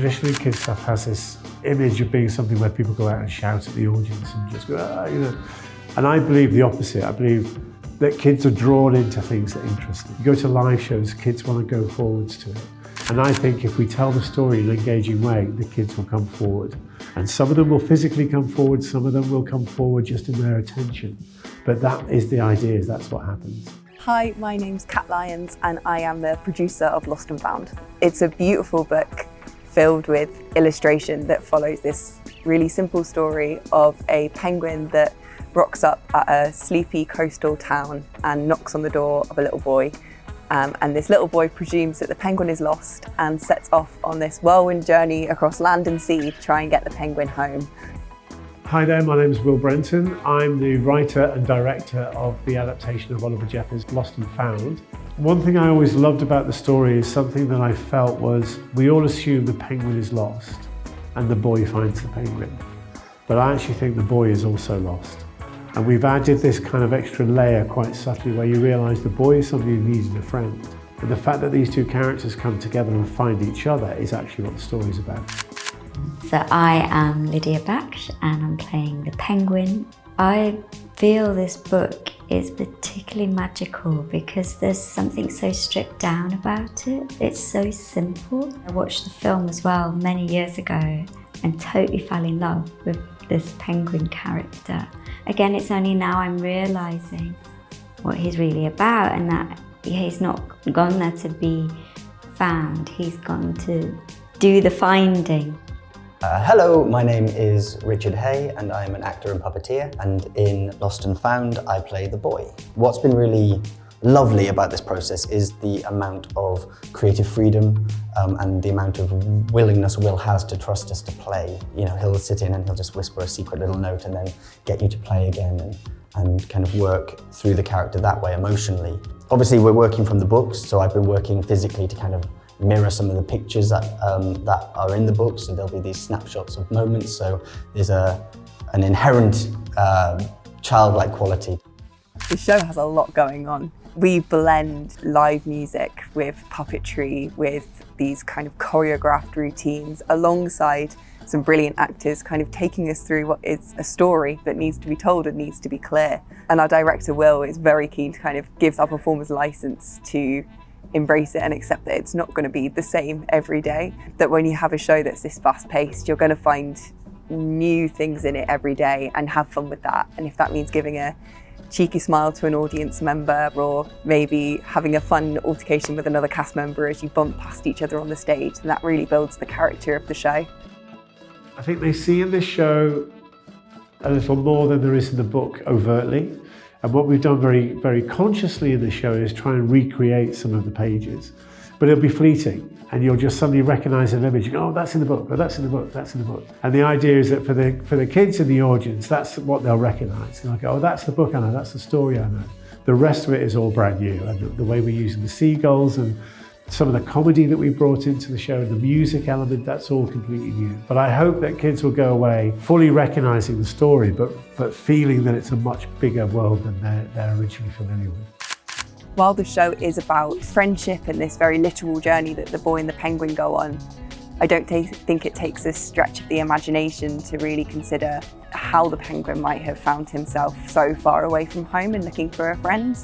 traditionally kids stuff has this image of being something where people go out and shout at the audience and just go, And I believe the opposite. I believe that kids are drawn into things that interest them. You go to live shows, kids want to go forwards to it. And I think if we tell the story in an engaging way, the kids will come forward. And some of them will physically come forward, some of them will come forward just in their attention. But that is the idea, that's what happens. Hi, my name's Catt Lyons and I am the producer of Lost and Found. It's a beautiful book filled with illustration that follows this really simple story of a penguin that rocks up at a sleepy coastal town and knocks on the door of a little boy. And this little boy presumes that the penguin is lost and sets off on this whirlwind journey across land and sea to try and get the penguin home. Hi there, my name is Will Brenton. I'm the writer and director of the adaptation of Oliver Jeffers' Lost and Found. One thing I always loved about the story is something that I felt was we all assume the penguin is lost and the boy finds the penguin. But I actually think the boy is also lost. And we've added this kind of extra layer quite subtly where you realise the boy is somebody who needed a friend. And the fact that these two characters come together and find each other is actually what the story's about. So I am Lydia Baksh and I'm playing the penguin. I feel this book is particularly magical because there's something so stripped down about it. It's so simple. I watched the film as well many years ago and totally fell in love with this penguin character. Again, it's only now I'm realising what he's really about and that he's not gone there to be found, he's gone to do the finding. Hello, my name is Richard Hay and I'm an actor and puppeteer, and in Lost and Found I play the boy. What's been really lovely about this process is the amount of creative freedom and the amount of willingness Will has to trust us to play. You know, he'll sit in and he'll just whisper a secret little note and then get you to play again and kind of work through the character that way emotionally. Obviously we're working from the books, so I've been working physically to kind of mirror some of the pictures that are in the book, so there'll be these snapshots of moments, so there's an inherent childlike quality. The show has a lot going on. We blend live music with puppetry, with these kind of choreographed routines, alongside some brilliant actors kind of taking us through what is a story that needs to be told and needs to be clear. And our director, Will, is very keen to kind of give our performers license to embrace it and accept that it's not going to be the same every day. That when you have a show that's this fast-paced, you're going to find new things in it every day and have fun with that. And if that means giving a cheeky smile to an audience member or maybe having a fun altercation with another cast member as you bump past each other on the stage, then that really builds the character of the show. I think they see in this show a little more than there is in the book overtly. And what we've done very, very consciously in the show is try and recreate some of the pages. But it'll be fleeting and you'll just suddenly recognise an image. You go, oh, that's in the book, oh, that's in the book, that's in the book. And the idea is that for the kids in the audience, that's what they'll recognise. They'll go, oh, that's the book I know, that's the story I know. The rest of it is all brand new. And the way we're using the seagulls and some of the comedy that we brought into the show, the music element, that's all completely new. But I hope that kids will go away fully recognising the story, but feeling that it's a much bigger world than they're originally familiar with. While the show is about friendship and this very literal journey that the boy and the penguin go on, I don't think it takes a stretch of the imagination to really consider how the penguin might have found himself so far away from home and looking for a friend.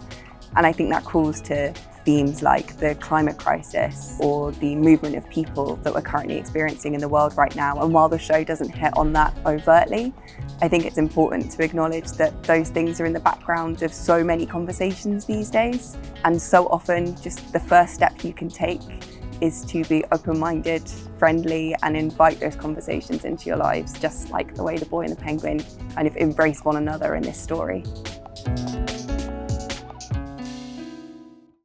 And I think that calls to themes like the climate crisis or the movement of people that we're currently experiencing in the world right now. And while the show doesn't hit on that overtly, I think it's important to acknowledge that those things are in the background of so many conversations these days. And so often just the first step you can take is to be open-minded, friendly, and invite those conversations into your lives, just like the way the boy and the penguin kind of embrace one another in this story.